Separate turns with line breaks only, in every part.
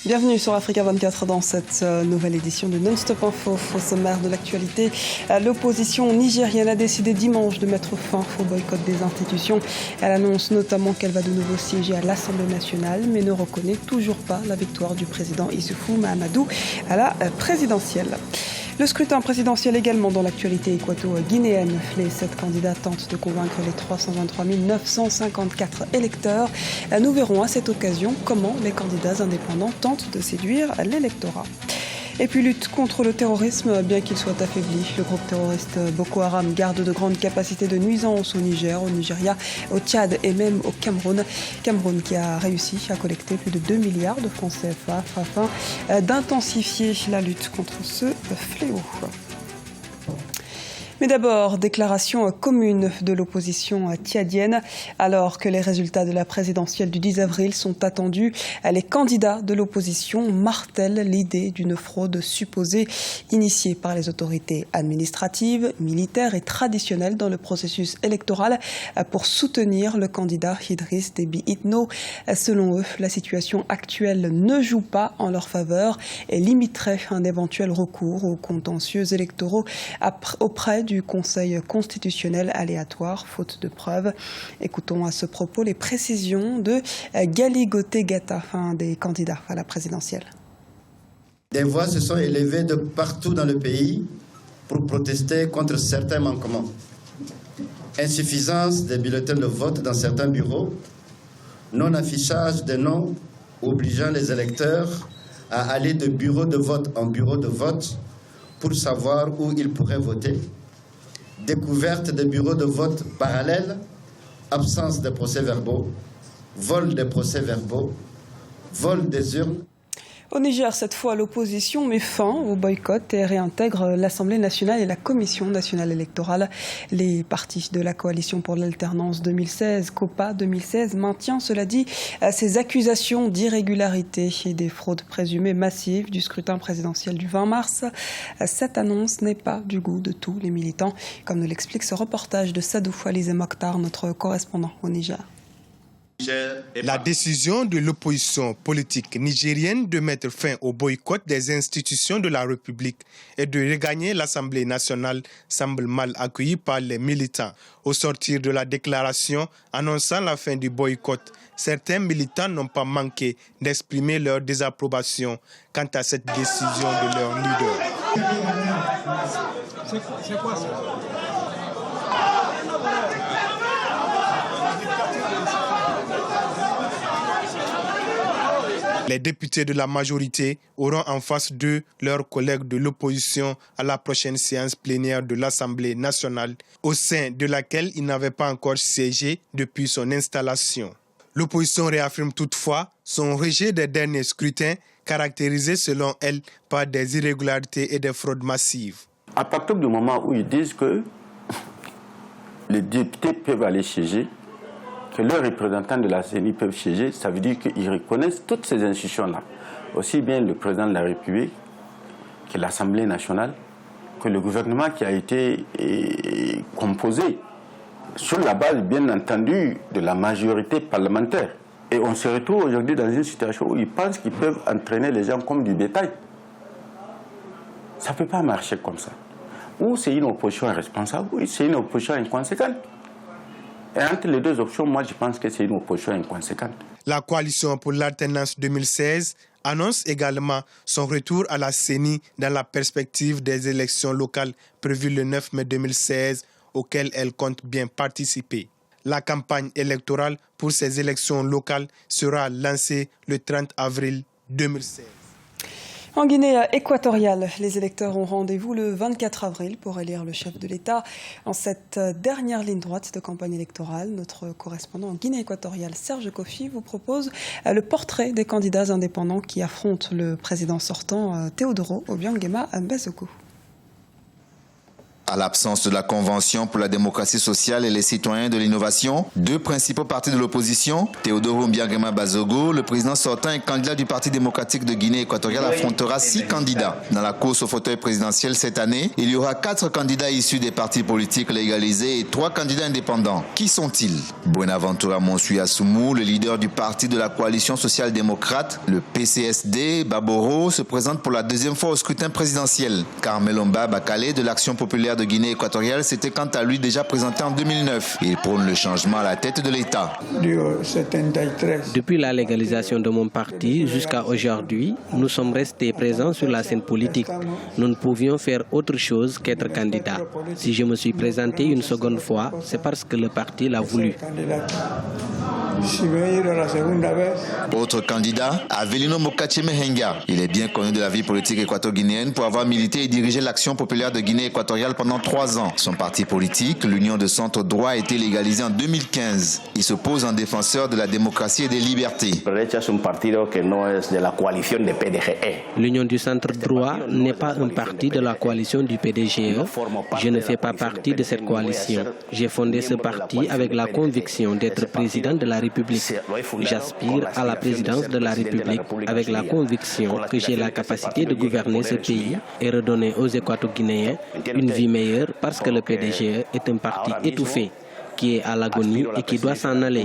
Bienvenue sur Africa 24 dans cette nouvelle édition de Non-Stop Info. Au sommaire de l'actualité, l'opposition nigérienne a décidé dimanche de mettre fin au boycott des institutions. Elle annonce notamment qu'elle va de nouveau siéger à l'Assemblée nationale, mais ne reconnaît toujours pas la victoire du président Issoufou Mahamadou à la présidentielle. Le scrutin présidentiel également dans l'actualité équato-guinéenne. Les 7 candidats tentent de convaincre les 323 954 électeurs. Nous verrons à cette occasion comment les candidats indépendants tentent de séduire l'électorat. Et puis lutte contre le terrorisme, bien qu'il soit affaibli. Le groupe terroriste Boko Haram garde de grandes capacités de nuisance au Niger, au Nigeria, au Tchad et même au Cameroun. Cameroun qui a réussi à collecter plus de 2 milliards de francs CFA afin d'intensifier la lutte contre ce fléau. Mais d'abord, déclaration commune de l'opposition tchadienne. Alors que les résultats de la présidentielle du 10 avril sont attendus, les candidats de l'opposition martèlent l'idée d'une fraude supposée initiée par les autorités administratives, militaires et traditionnelles dans le processus électoral pour soutenir le candidat Idriss Déby Itno. Selon eux, la situation actuelle ne joue pas en leur faveur et limiterait un éventuel recours aux contentieux électoraux auprès du Conseil constitutionnel aléatoire, faute de preuves. Écoutons à ce propos les précisions de Gali Goté-Gata, un des candidats à la présidentielle.
Des voix se sont élevées de partout dans le pays pour protester contre certains manquements. Insuffisance des bulletins de vote dans certains bureaux, non-affichage des noms obligeant les électeurs à aller de bureau de vote en bureau de vote pour savoir où ils pourraient voter, découverte des bureaux de vote parallèles, absence de procès-verbaux, vol des procès-verbaux, vol des urnes.
Au Niger, cette fois, l'opposition met fin au boycott et réintègre l'Assemblée nationale et la Commission nationale électorale. Les partis de la coalition pour l'alternance 2016, COPA 2016, maintient, cela dit, ces accusations d'irrégularité et des fraudes présumées massives du scrutin présidentiel du 20 mars. Cette annonce n'est pas du goût de tous les militants, comme nous l'explique ce reportage de Sadou Alizé Mokhtar, notre correspondant au Niger.
La décision de l'opposition politique nigérienne de mettre fin au boycott des institutions de la République et de regagner l'Assemblée nationale semble mal accueillie par les militants. Au sortir de la déclaration annonçant la fin du boycott, certains militants n'ont pas manqué d'exprimer leur désapprobation quant à cette décision de leur leader. C'est quoi ça ? Les députés de la majorité auront en face d'eux leurs collègues de l'opposition à la prochaine séance plénière de l'Assemblée nationale, au sein de laquelle il n'avait pas encore siégé depuis son installation. L'opposition réaffirme toutefois son rejet des derniers scrutins, caractérisés selon elle par des irrégularités et des fraudes massives.
À partir du moment où ils disent que les députés peuvent aller siéger, que leurs représentants de la CENI peuvent siéger, ça veut dire qu'ils reconnaissent toutes ces institutions-là. Aussi bien le président de la République, que l'Assemblée nationale, que le gouvernement qui a été composé sur la base, bien entendu, de la majorité parlementaire. Et on se retrouve aujourd'hui dans une situation où ils pensent qu'ils peuvent entraîner les gens comme du bétail. Ça ne peut pas marcher comme ça. Ou c'est une opposition irresponsable, ou c'est une opposition inconséquente. Et entre les deux options, moi, je pense que c'est une opposition inconséquente.
La coalition pour l'alternance 2016 annonce également son retour à la CENI dans la perspective des élections locales prévues le 9 mai 2016, auxquelles elle compte bien participer. La campagne électorale pour ces élections locales sera lancée le 30 avril 2016.
En Guinée équatoriale, les électeurs ont rendez-vous le 24 avril pour élire le chef de l'État. En cette dernière ligne droite de campagne électorale, notre correspondant en Guinée équatoriale, Serge Kofi, vous propose le portrait des candidats indépendants qui affrontent le président sortant Teodoro Obiang Nguema Mbazoko.
À l'absence de la Convention pour la démocratie sociale et les citoyens de l'innovation, deux principaux partis de l'opposition, Théodore Obiangema Bazogo, le président sortant et candidat du Parti démocratique de Guinée équatoriale, affrontera 6 candidats. Dans la course au fauteuil présidentiel cette année, il y aura 4 candidats issus des partis politiques légalisés et 3 candidats indépendants. Qui sont-ils? Buenaventura Monsuya Soumou, le leader du parti de la coalition social-démocrate, le PCSD, Baboro, se présente pour la deuxième fois au scrutin présidentiel. Carmelomba Bakale de l'Action populaire de Guinée équatoriale s'était quant à lui déjà présenté en 2009. Il prône le changement à la tête de l'État.
Depuis la légalisation de mon parti jusqu'à aujourd'hui, nous sommes restés présents sur la scène politique. Nous ne pouvions faire autre chose qu'être candidats. Si je me suis présenté une seconde fois, c'est parce que le parti l'a voulu.
Autre candidat, Avelino Mokacheme Henga. Il est bien connu de la vie politique équato-guinéenne pour avoir milité et dirigé l'Action populaire de Guinée équatoriale pendant 3 ans. Son parti politique, l'Union de Centre Droit, a été légalisé en 2015. Il se pose en défenseur de la démocratie et des libertés.
L'Union du Centre Droit n'est pas un parti de la coalition du PDGE. Je ne fais pas partie de cette coalition. J'ai fondé ce parti avec la conviction d'être président de la République. J'aspire à la présidence de la République avec la conviction que j'ai la capacité de gouverner ce pays et redonner aux Équato-Guinéens une vie meilleure parce que le PDGE est un parti étouffé qui est à l'agonie et qui doit s'en aller.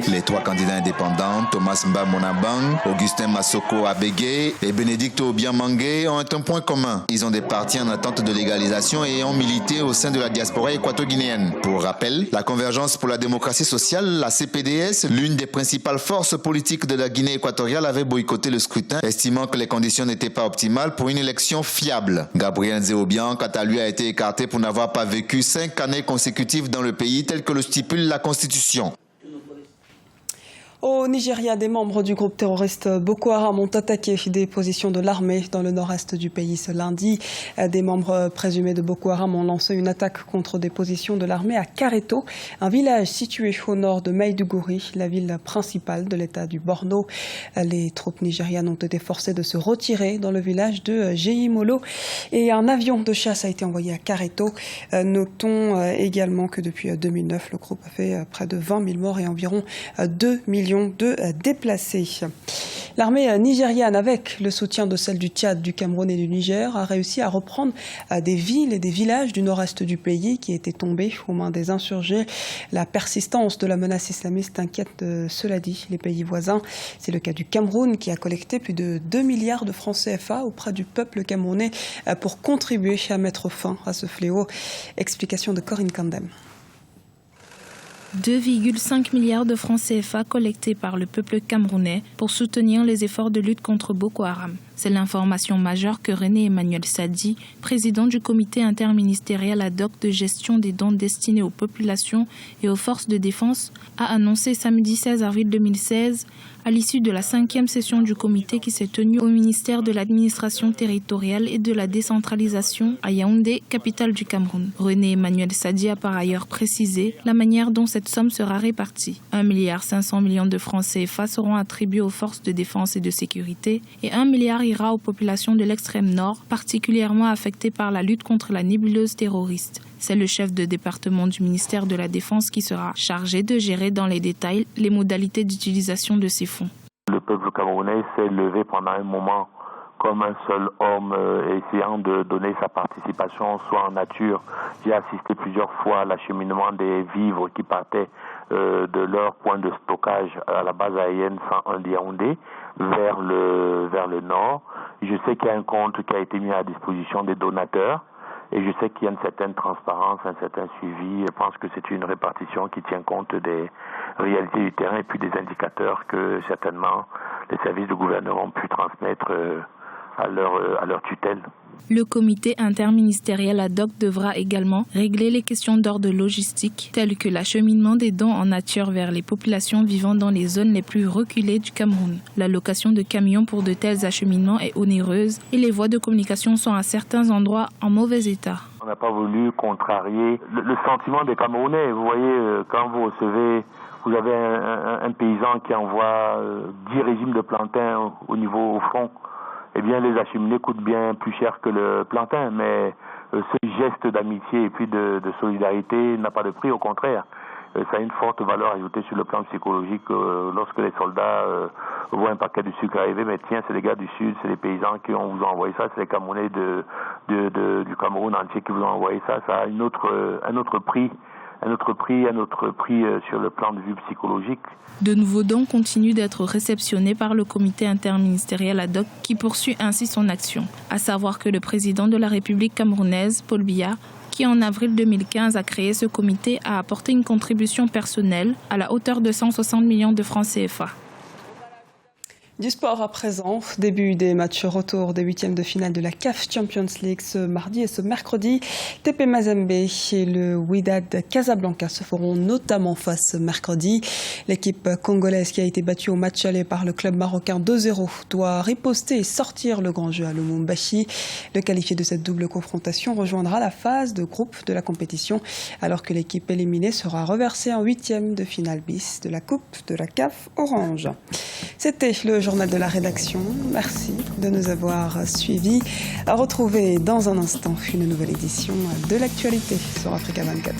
Les 3 candidats indépendants, Thomas Mba Monabang, Augustin Masoko Abege et Benedicto Obiamangé, ont un point commun. Ils ont des partis en attente de légalisation et ont milité au sein de la diaspora équato-guinéenne. Pour rappel, la Convergence pour la démocratie sociale, la CPDS, l'une des principales forces politiques de la Guinée équatoriale, avait boycotté le scrutin, estimant que les conditions n'étaient pas optimales pour une élection fiable. Gabriel Nzéobian, quant à lui, a été écarté pour n'avoir pas vécu 5 années consécutives dans le pays, tel que le stipule la Constitution.
Au Nigeria, des membres du groupe terroriste Boko Haram ont attaqué des positions de l'armée dans le nord-est du pays ce lundi. Des membres présumés de Boko Haram ont lancé une attaque contre des positions de l'armée à Kareto, un village situé au nord de Maiduguri, la ville principale de l'état du Borno. Les troupes nigérianes ont été forcées de se retirer dans le village de Jeimolo et un avion de chasse a été envoyé à Kareto. Notons également que depuis 2009, le groupe a fait près de 20 000 morts et environ 2 millions de déplacés. L'armée nigériane, avec le soutien de celle du Tchad, du Cameroun et du Niger, a réussi à reprendre des villes et des villages du nord-est du pays qui étaient tombés aux mains des insurgés. La persistance de la menace islamiste inquiète, cela dit, les pays voisins. C'est le cas du Cameroun qui a collecté plus de 2 milliards de francs CFA auprès du peuple camerounais pour contribuer à mettre fin à ce fléau. Explication de Corinne Kandem.
2,5 milliards de francs CFA collectés par le peuple camerounais pour soutenir les efforts de lutte contre Boko Haram. C'est l'information majeure que René Emmanuel Sadi, président du comité interministériel ad hoc de gestion des dons destinés aux populations et aux forces de défense, a annoncé samedi 16 avril 2016 à l'issue de la 5e session du comité qui s'est tenue au ministère de l'administration territoriale et de la décentralisation à Yaoundé, capitale du Cameroun. René Emmanuel Sadi a par ailleurs précisé la manière dont cette somme sera répartie. 1,5 milliard de francs CFA seront attribués aux forces de défense et de sécurité et 1 milliard ira aux populations de l'extrême nord, particulièrement affectées par la lutte contre la nébuleuse terroriste. C'est le chef de département du ministère de la Défense qui sera chargé de gérer dans les détails les modalités d'utilisation de ces fonds.
Le peuple camerounais s'est levé pendant un moment comme un seul homme, essayant de donner sa participation, soit en nature. J'ai assisté plusieurs fois à l'acheminement des vivres qui partaient de leur point de stockage à la base aérienne 101 de Yaoundé vers le nord. Je sais qu'il y a un compte qui a été mis à disposition des donateurs. Et je sais qu'il y a une certaine transparence, un certain suivi. Je pense que c'est une répartition qui tient compte des réalités du terrain et puis des indicateurs que certainement les services du gouvernement ont pu transmettre à leur tutelle.
Le comité interministériel ad hoc devra également régler les questions d'ordre logistique, telles que l'acheminement des dons en nature vers les populations vivant dans les zones les plus reculées du Cameroun. La location de camions pour de tels acheminements est onéreuse et les voies de communication sont à certains endroits en mauvais état.
On n'a pas voulu contrarier le sentiment des Camerounais. Vous voyez, quand vous avez un paysan qui envoie 10 régimes de plantains au front. eh bien les acheminés coûtent bien plus cher que le plantain. Mais ce geste d'amitié et puis de solidarité n'a pas de prix, au contraire. Ça a une forte valeur ajoutée sur le plan psychologique lorsque les soldats voient un paquet de sucre arriver, mais tiens, c'est les gars du Sud, c'est les paysans qui vous ont envoyé ça, c'est les Camerounais du Cameroun entier qui vous ont envoyé ça. Ça a un autre prix sur le plan de vue psychologique.
De nouveaux dons continuent d'être réceptionnés par le comité interministériel ad hoc qui poursuit ainsi son action. À savoir que le président de la République camerounaise, Paul Biya, qui en avril 2015 a créé ce comité, a apporté une contribution personnelle à la hauteur de 160 millions de francs CFA.
Du sport à présent, début des matchs retour des huitièmes de finale de la CAF Champions League ce mardi et ce mercredi. TP Mazembe et le Wydad Casablanca se feront notamment face mercredi. L'équipe congolaise qui a été battue au match aller par le club marocain 2-0 doit riposter et sortir le grand jeu à Lumumbashi. Le qualifié de cette double confrontation rejoindra la phase de groupe de la compétition alors que l'équipe éliminée sera reversée en huitième de finale bis de la Coupe de la CAF Orange. C'était le journal de la rédaction. Merci de nous avoir suivis. À retrouver dans un instant une nouvelle édition de l'actualité sur Africa 24.